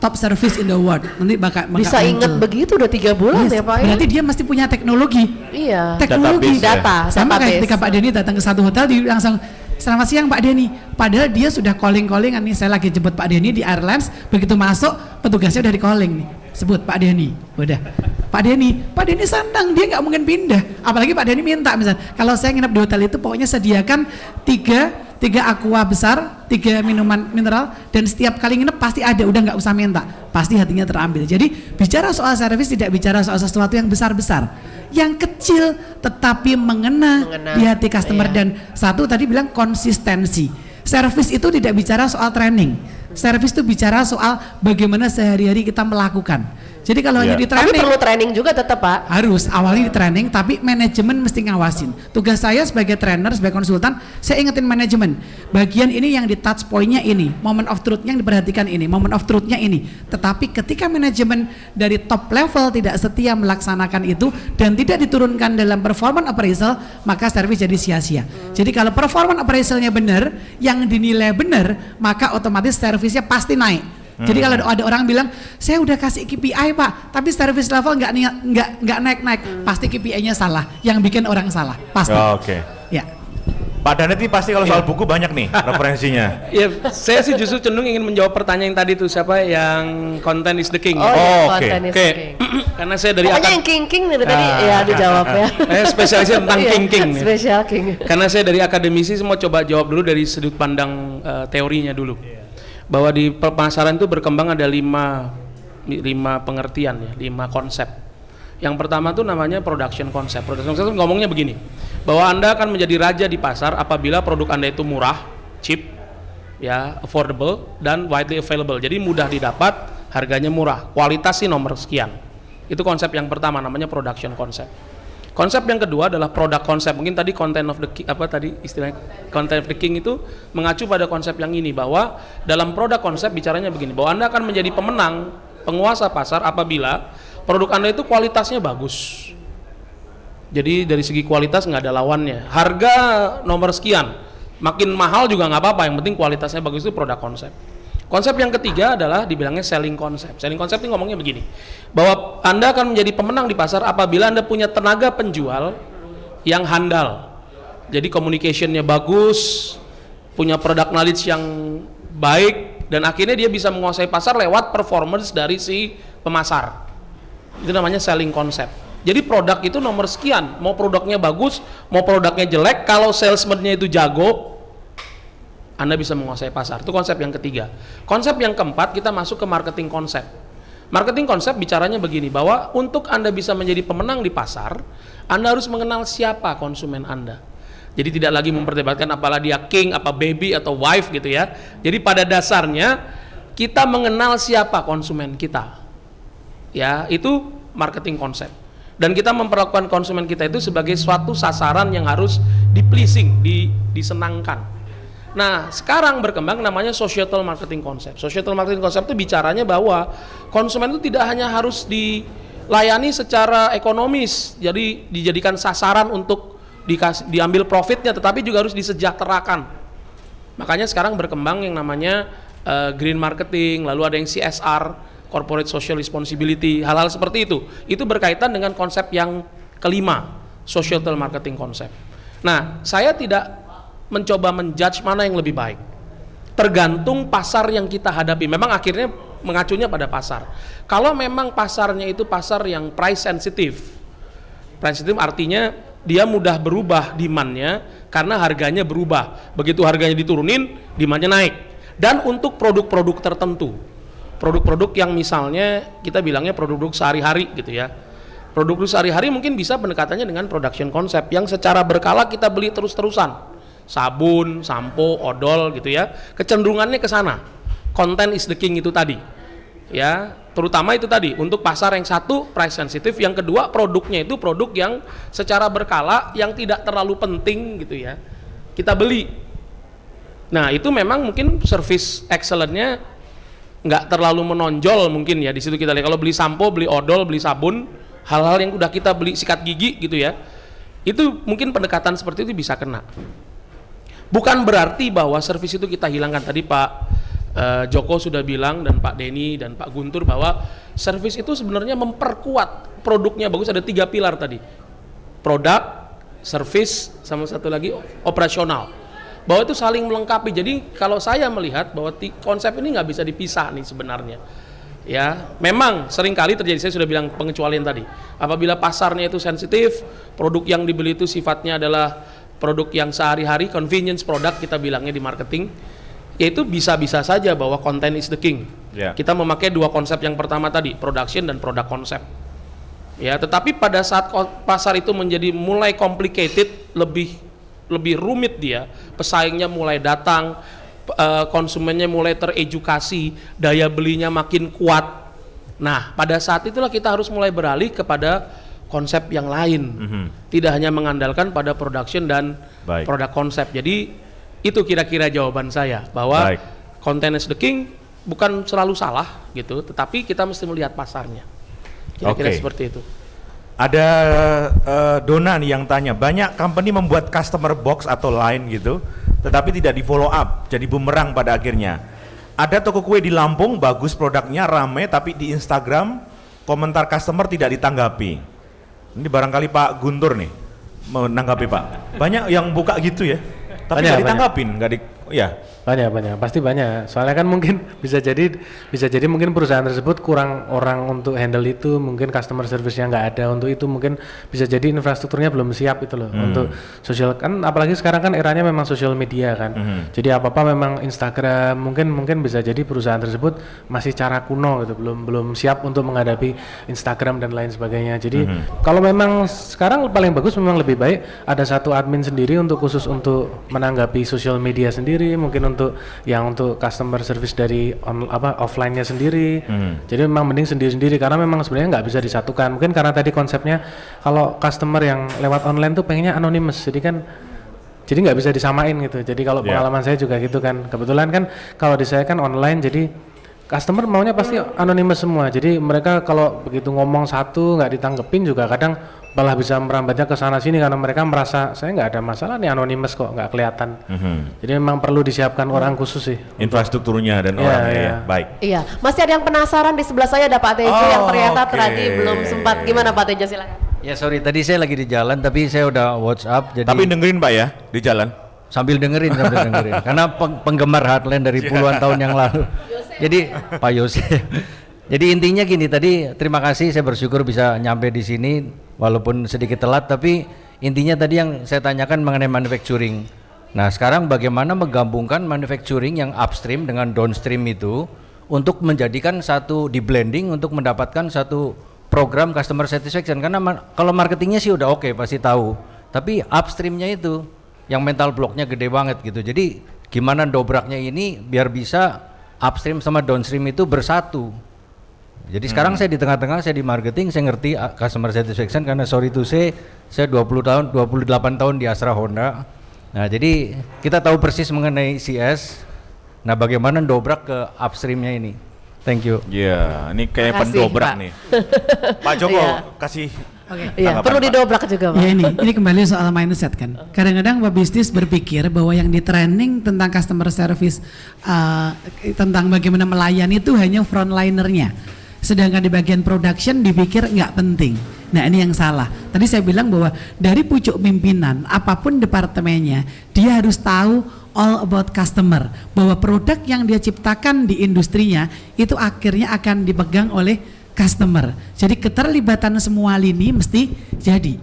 top service in the world. Nanti bakal bisa ingat begitu udah 3 bulan ya Pak. Berarti dia mesti punya teknologi. Iya. Teknologi data. Sama kayak ketika Pak Denny datang ke satu hotel, dia langsung selamat siang Pak Denny. Padahal dia sudah calling-callingan nih, saya lagi jemput Pak Denny di Airlines, begitu masuk petugasnya udah di calling nih. Sebut Pak Denny, udah. Pak Denny senang, dia nggak mungkin pindah. Apalagi Pak Denny minta misalnya, kalau saya nginep di hotel itu pokoknya sediakan tiga aqua besar, 3 minuman mineral, dan setiap kali nginep pasti ada, udah nggak usah minta, pasti hatinya terambil. Jadi bicara soal servis tidak bicara soal sesuatu yang besar-besar, yang kecil tetapi mengena di hati customer. Dan satu tadi bilang konsistensi. Servis itu tidak bicara soal training. Servis itu bicara soal bagaimana sehari-hari kita melakukan. Jadi kalau hanya di training, tapi perlu training juga tetap Pak. Harus awalnya di training, tapi manajemen mesti ngawasin. Tugas saya sebagai trainer, sebagai konsultan, saya ingetin manajemen. Bagian ini yang di touch point-nya ini, moment of truth yang diperhatikan ini, moment of truth-nya ini. Tetapi ketika manajemen dari top level tidak setia melaksanakan itu dan tidak diturunkan dalam performance appraisal, maka servis jadi sia-sia. Jadi kalau performance appraisal-nya benar, yang dinilai benar, maka otomatis servisnya pasti naik. Jadi kalau ada orang bilang saya udah kasih KPI Pak, tapi service level nggak naik-naik, pasti KPI-nya salah. Yang bikin orang salah, pasti. Oke. Ya. Pak Danet ini pasti kalau soal buku banyak nih referensinya. Ya, saya sih justru cenderung ingin menjawab pertanyaan yang tadi tuh, siapa yang content is the king. Content is the king. Karena saya dari pokoknya yang king dari tadi ya dijawab ya. Saya spesialisnya tentang king. Special king. Karena saya dari akademisi, semua coba jawab dulu dari sudut pandang teorinya dulu. Bahwa di pemasaran itu berkembang ada 5 pengertian ya, 5 konsep. Yang pertama tuh namanya production concept. Production concept ngomongnya begini, bahwa Anda akan menjadi raja di pasar apabila produk Anda itu murah, cheap, ya, affordable, dan widely available. Jadi mudah didapat, harganya murah, kualitas sih nomor sekian. Itu konsep yang pertama, namanya production concept. Konsep yang kedua adalah product concept. Mungkin tadi content of the king, apa tadi istilahnya content of the king itu mengacu pada konsep yang ini, bahwa dalam product concept bicaranya begini, bahwa Anda akan menjadi pemenang, penguasa pasar apabila produk Anda itu kualitasnya bagus. Jadi dari segi kualitas nggak ada lawannya. Harga nomor sekian, makin mahal juga nggak apa-apa, yang penting kualitasnya bagus. Itu product concept. Konsep yang ketiga adalah dibilangnya selling concept. Selling concept ini ngomongnya begini, bahwa Anda akan menjadi pemenang di pasar apabila Anda punya tenaga penjual yang handal. Jadi communication-nya bagus, punya product knowledge yang baik, dan akhirnya dia bisa menguasai pasar lewat performance dari si pemasar. Itu namanya selling concept. Jadi produk itu nomor sekian, mau produknya bagus, mau produknya jelek, kalau salesman-nya itu jago, Anda bisa menguasai pasar. Itu konsep yang ketiga. Konsep yang keempat, kita masuk ke marketing konsep. Marketing konsep bicaranya begini, bahwa untuk Anda bisa menjadi pemenang di pasar, Anda harus mengenal siapa konsumen Anda. Jadi tidak lagi memperdebatkan apalah dia king, apa baby, atau wife gitu ya. Jadi pada dasarnya kita mengenal siapa konsumen kita. Ya, itu marketing konsep. Dan kita memperlakukan konsumen kita itu sebagai suatu sasaran yang harus di-pleasing, disenangkan. Nah, sekarang berkembang namanya societal marketing concept. Societal marketing concept itu bicaranya bahwa konsumen itu tidak hanya harus dilayani secara ekonomis, jadi dijadikan sasaran untuk diambil profitnya, tetapi juga harus disejahterakan. Makanya sekarang berkembang yang namanya green marketing, lalu ada yang CSR, corporate social responsibility, hal-hal seperti itu. Itu berkaitan dengan konsep yang kelima, societal marketing concept. Nah, saya tidak mencoba menjudge mana yang lebih baik. Tergantung pasar yang kita hadapi. Memang akhirnya mengacunya pada pasar. Kalau memang pasarnya itu pasar yang price sensitive. Price sensitive artinya dia mudah berubah demand-nya karena harganya berubah. Begitu harganya diturunin, demand-nya naik. Dan untuk produk-produk tertentu. Produk-produk yang misalnya kita bilangnya produk-produk sehari-hari gitu ya. Produk-produk sehari-hari mungkin bisa pendekatannya dengan production concept yang secara berkala kita beli terus-terusan. Sabun, sampo, odol gitu ya, kecenderungannya ke sana. Content is the king itu tadi, ya, terutama itu tadi untuk pasar yang satu price sensitive, yang kedua produknya itu produk yang secara berkala yang tidak terlalu penting gitu ya, kita beli. Nah itu memang mungkin service excellent-nya nggak terlalu menonjol mungkin ya di situ kita lihat. Kalau beli sampo, beli odol, beli sabun, hal-hal yang udah kita beli, sikat gigi gitu ya, itu mungkin pendekatan seperti itu bisa kena. Bukan berarti bahwa servis itu kita hilangkan. Tadi Pak Joko sudah bilang, dan Pak Denny dan Pak Guntur, bahwa servis itu sebenarnya memperkuat produknya bagus. Ada 3 pilar tadi, produk, servis, sama satu lagi operasional, bahwa itu saling melengkapi. Jadi kalau saya melihat bahwa konsep ini nggak bisa dipisah nih sebenarnya. Ya, memang seringkali terjadi, saya sudah bilang pengecualian tadi. Apabila pasarnya itu sensitif, produk yang dibeli itu sifatnya adalah produk yang sehari-hari, convenience product kita bilangnya di marketing, yaitu bisa-bisa saja bahwa content is the king. Kita memakai 2 konsep yang pertama tadi, production dan product concept. Ya, tetapi pada saat pasar itu menjadi mulai complicated, lebih rumit dia, pesaingnya mulai datang, konsumennya mulai teredukasi, daya belinya makin kuat. Nah, pada saat itulah kita harus mulai beralih kepada konsep yang lain, tidak hanya mengandalkan pada production dan produk konsep. Jadi itu kira-kira jawaban saya, bahwa content is the king bukan selalu salah gitu, tetapi kita mesti melihat pasarnya. Kira-kira seperti itu. Ada Dona nih yang tanya, banyak company membuat customer box atau line gitu, tetapi tidak di follow up, jadi bumerang pada akhirnya. Ada toko kue di Lampung, bagus produknya, rame, tapi di Instagram komentar customer tidak ditanggapi. Ini barangkali Pak Guntur nih menanggapi Pak. Banyak yang buka gitu ya, tapi nggak ditanggapin, nggak di, ya. Banyak, pasti banyak. Soalnya kan mungkin bisa jadi mungkin perusahaan tersebut kurang orang untuk handle itu, mungkin customer service-nya nggak ada untuk itu, mungkin bisa jadi infrastrukturnya belum siap itu loh untuk sosial, kan apalagi sekarang kan eranya memang sosial media kan. Jadi apa-apa memang Instagram, mungkin bisa jadi perusahaan tersebut masih cara kuno gitu, belum siap untuk menghadapi Instagram dan lain sebagainya. Jadi kalau memang sekarang paling bagus memang lebih baik ada satu admin sendiri untuk khusus untuk menanggapi sosial media sendiri, mungkin untuk customer service dari offline-nya sendiri. Jadi memang mending sendiri-sendiri, karena memang sebenarnya nggak bisa disatukan. Mungkin karena tadi konsepnya kalau customer yang lewat online tuh pengennya anonymous, jadi nggak bisa disamain gitu. Jadi kalau pengalaman saya juga gitu kan, kebetulan kan kalau di saya kan online, jadi customer maunya pasti anonymous semua. Jadi mereka kalau begitu ngomong satu nggak ditanggepin juga kadang malah bisa merambatnya ke sana sini, karena mereka merasa saya nggak ada masalah nih, anonymous kok, nggak kelihatan. Jadi memang perlu disiapkan orang khusus sih, infrastrukturnya dan orangnya. Ya. Baik. Iya, masih ada yang penasaran, di sebelah saya ada Pak Tejo yang ternyata tadi belum sempat. Gimana Pak Tejo, silakan. Ya sorry, tadi saya lagi di jalan, tapi saya udah WhatsApp. Jadi tapi dengerin Pak ya di jalan. Sambil dengerin. Karena penggemar Heartland dari puluhan tahun yang lalu. Jadi Pak Yose. Jadi intinya gini, tadi terima kasih, saya bersyukur bisa nyampe di sini walaupun sedikit telat, tapi intinya tadi yang saya tanyakan mengenai manufacturing Nah, sekarang bagaimana menggabungkan manufacturing yang upstream dengan downstream itu untuk menjadikan satu di blending untuk mendapatkan satu program customer satisfaction, karena kalau marketingnya sih udah oke, pasti tahu, tapi upstreamnya itu yang mental blocknya gede banget gitu. Jadi gimana dobraknya ini biar bisa upstream sama downstream itu bersatu. Jadi sekarang saya di tengah-tengah, saya di marketing, saya ngerti customer satisfaction karena sorry to say saya 28 tahun di Astra Honda. Nah, jadi kita tahu persis mengenai CS. Nah, bagaimana dobrak ke upstreamnya ini? Thank you. Iya, ini kayak Makasih, pendobrak Pak. nih. Pak Joko Iya. kasih Iya, tanggapan, perlu Pak. didobrak juga, Pak. Ya ini kembali soal mindset kan. Kadang-kadang pebisnis berpikir bahwa yang di training tentang customer service, tentang bagaimana melayani itu hanya frontlinernya. Sedangkan di bagian production dipikir nggak penting. Nah, ini yang salah. Tadi saya bilang bahwa dari pucuk pimpinan, apapun departemennya, dia harus tahu all about customer. Bahwa produk yang dia ciptakan di industrinya itu akhirnya akan dipegang oleh customer. Jadi keterlibatan semua lini mesti jadi.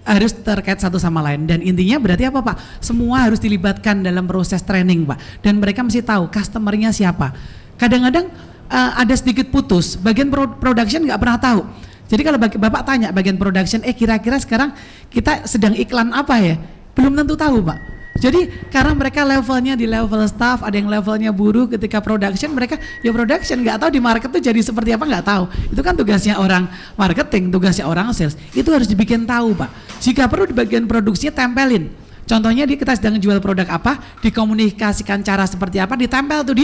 Harus terkait satu sama lain. Dan intinya berarti apa, Pak? Semua harus dilibatkan dalam proses training, Pak. Dan mereka mesti tahu customernya siapa. Kadang-kadang ada sedikit putus. Bagian production nggak pernah tahu. Jadi kalau Bapak tanya bagian production, kira-kira sekarang kita sedang iklan apa ya? Belum tentu tahu, Pak. Jadi karena mereka levelnya di level staff, ada yang levelnya buruh, ketika production mereka ya production nggak tahu di market tuh jadi seperti apa, nggak tahu. Itu kan tugasnya orang marketing, tugasnya orang sales. Itu harus dibikin tahu, Pak. Jika perlu di bagian produksinya tempelin. Contohnya kita sedang jual produk apa, dikomunikasikan cara seperti apa, ditempel tuh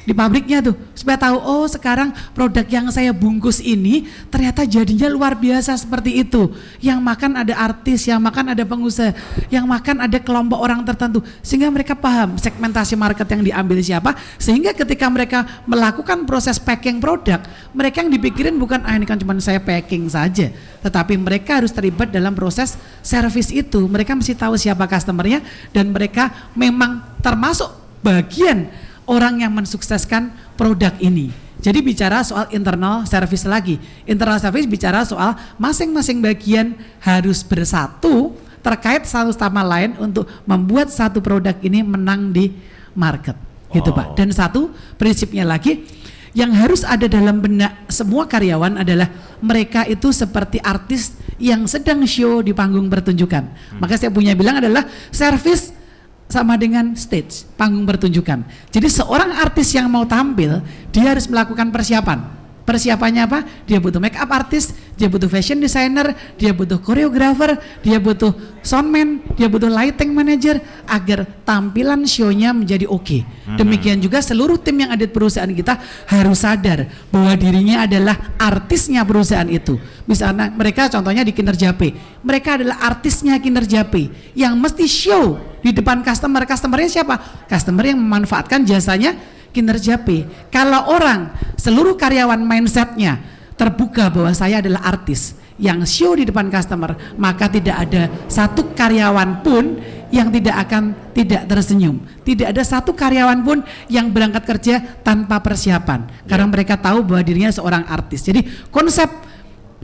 di pabriknya tuh supaya tahu, oh sekarang produk yang saya bungkus ini ternyata jadinya luar biasa seperti itu. Yang makan ada artis, yang makan ada pengusaha, yang makan ada kelompok orang tertentu, sehingga mereka paham segmentasi market yang diambil siapa, sehingga ketika mereka melakukan proses packing produk, mereka yang dipikirin bukan ini kan cuma saya packing saja, tetapi mereka harus terlibat dalam proses service itu. Mereka mesti tahu siapa customernya dan mereka memang termasuk bagian orang yang mensukseskan produk ini. Jadi bicara soal internal service lagi. Internal service bicara soal masing-masing bagian harus bersatu terkait satu sama lain untuk membuat satu produk ini menang di market. Gitu, Pak. Dan satu prinsipnya lagi yang harus ada dalam benak semua karyawan adalah mereka itu seperti artis yang sedang show di panggung pertunjukan. Maka saya punya bilang adalah service sama dengan stage, panggung pertunjukan. Jadi seorang artis yang mau tampil, dia harus melakukan persiapan. Persiapannya apa? Dia butuh make up artist, dia butuh fashion designer, dia butuh choreographer, dia butuh soundman, dia butuh lighting manager agar tampilan show-nya menjadi oke. Demikian juga seluruh tim yang ada di perusahaan kita harus sadar bahwa dirinya adalah artisnya perusahaan itu. Misalnya mereka contohnya di Kinerja P, mereka adalah artisnya Kinerja P yang mesti show di depan customer. Customernya siapa? Customer yang memanfaatkan jasanya Kinerja P. Kalau orang, seluruh karyawan mindsetnya terbuka bahwa saya adalah artis yang show di depan customer, maka tidak ada satu karyawan pun yang tidak tersenyum. Tidak ada satu karyawan pun yang berangkat kerja tanpa persiapan, karena mereka tahu bahwa dirinya seorang artis. Jadi konsep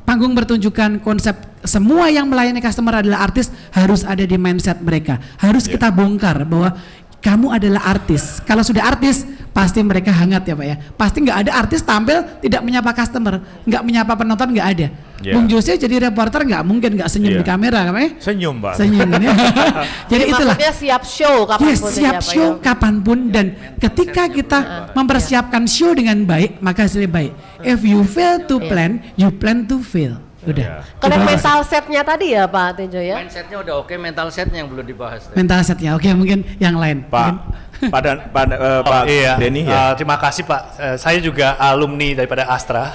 panggung pertunjukan, konsep semua yang melayani customer adalah artis harus ada di mindset mereka. Harus kita bongkar bahwa kamu adalah artis. Kalau sudah artis, pasti mereka hangat ya, Pak ya. Pasti nggak ada artis tampil tidak menyapa customer, nggak menyapa penonton, nggak ada. Bung Jose jadi reporter nggak mungkin nggak senyum di kamera, kan ya? Senyum, Pak. Jadi Senyum. Jadi itulah. maksudnya siap show kapanpun. Yes, siap Pak, show ya. kapanpun, dan ketika kita mempersiapkan show dengan baik, maka hasilnya baik. If you fail to plan, you plan to fail. Udah. Kalau mental setnya tadi ya Pak Tejo ya. Mindsetnya udah oke, mental setnya yang belum dibahas. Mental setnya, oke, mungkin yang lain. Pak Iya. Denny ya. Terima kasih Pak. Saya juga alumni daripada Astra.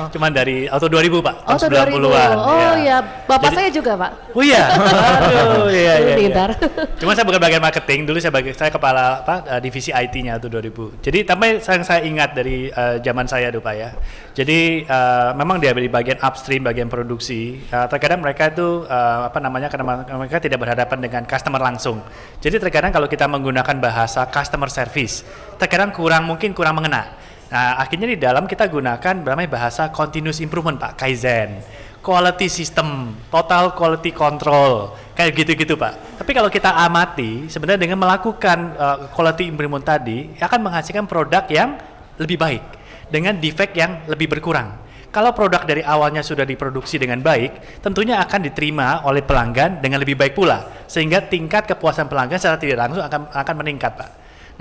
Cuman dari auto 2000 Pak, tahun 90-an. Oh ya. iya, Bapak saya juga Pak. Oh iya. Aduh, iya. Pintar. Cuma saya bukan bagian marketing, dulu saya kepala divisi IT-nya auto 2000. Jadi tapi yang saya ingat dari zaman saya dulu Pak ya. Jadi memang dia di bagian upstream, bagian produksi. Terkadang mereka itu karena mereka tidak berhadapan dengan customer langsung. Jadi terkadang kalau kita menggunakan bahasa customer service, terkadang mungkin kurang mengena. Nah, akhirnya di dalam kita gunakan namanya bahasa continuous improvement Pak, Kaizen. quality system, total quality control, kayak gitu-gitu Pak. Tapi kalau kita amati, sebenarnya dengan melakukan quality improvement tadi, akan menghasilkan produk yang lebih baik, dengan defect yang lebih berkurang. Kalau produk dari awalnya sudah diproduksi dengan baik, tentunya akan diterima oleh pelanggan dengan lebih baik pula, sehingga tingkat kepuasan pelanggan secara tidak langsung akan meningkat Pak.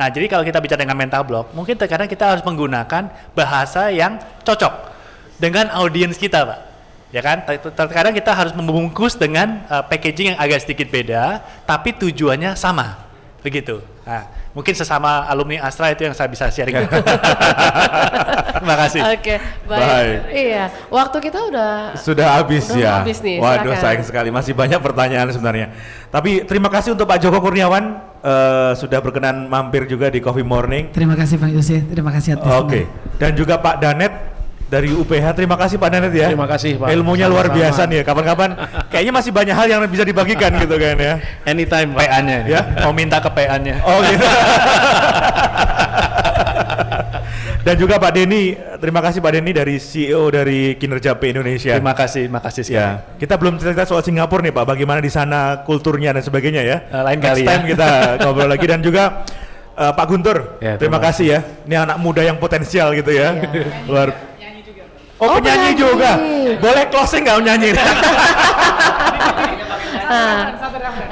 Nah, jadi kalau kita bicara dengan mental block, mungkin terkadang kita harus menggunakan bahasa yang cocok dengan audiens kita Pak. Ya kan, terkadang kita harus membungkus dengan packaging yang agak sedikit beda, tapi tujuannya sama, begitu. Nah, mungkin sesama alumni Astra itu yang saya bisa sharing. Terima kasih. Oke, baik. Iya, waktu kita sudah habis ya. Habis nih, Waduh, silakan. sayang sekali, masih banyak pertanyaan sebenarnya. Tapi terima kasih untuk Pak Joko Kurniawan sudah berkenan mampir juga di Coffee Morning. Terima kasih Bang Yose, terima kasih atas Oke, dan juga Pak Danet dari UPH. Terima kasih Pak Danet ya. Terima kasih Pak. Ilmunya luar Sama-sama. biasa nih ya. Kapan-kapan kayaknya masih banyak hal yang bisa dibagikan gitu kan ya. Anytime Pak. PA-nya, Ya? mau minta ke PA-nya. Oh gitu. Dan juga Pak Denny, terima kasih Pak Denny dari CEO dari Kinerja P Indonesia. Terima kasih sekali. Ya, kita belum cerita soal Singapura nih Pak, bagaimana di sana kulturnya dan sebagainya ya. Lain Next kali time ya. kita ngobrol lagi. Dan juga Pak Guntur, Ya, terima terima kasih ya. Ini anak muda yang potensial gitu ya. Luar. Oh, Oh, penyanyi penyanyi. juga. Boleh closing nggak nyanyi?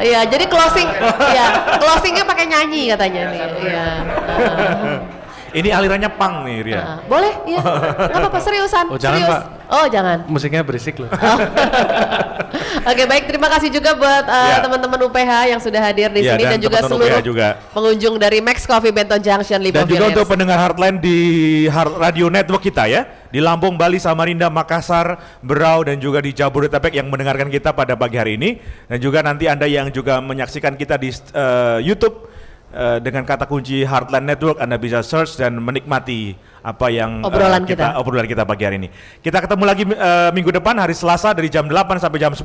Iya, jadi closingnya pakai nyanyi katanya nih. Iya. Ini alirannya punk nih Ria. Boleh, iya. Nggak apa-apa, seriusan. Oh, jangan, serius. Pak. Oh, jangan. Musiknya berisik loh. Oke, baik, terima kasih juga buat Ya. teman-teman UPH yang sudah hadir di Ya, sini dan juga teman-teman seluruh UPH juga. pengunjung dari Max Coffee Benton Junction Lipo Dan juga Village. untuk pendengar Heartland di radio network kita ya, di Lampung, Bali, Samarinda, Makassar, Berau, dan juga di Jabodetabek yang mendengarkan kita pada pagi hari ini. Dan juga nanti Anda yang juga menyaksikan kita di YouTube dengan kata kunci Heartland Network, Anda bisa search dan menikmati apa yang Obrolan obrolan kita pagi hari ini. Kita ketemu lagi minggu depan hari Selasa dari jam 8 sampai jam 10.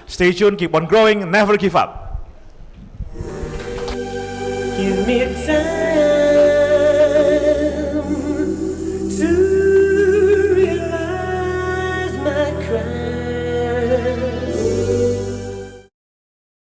Stay tune, keep on growing, never give up. Give me time.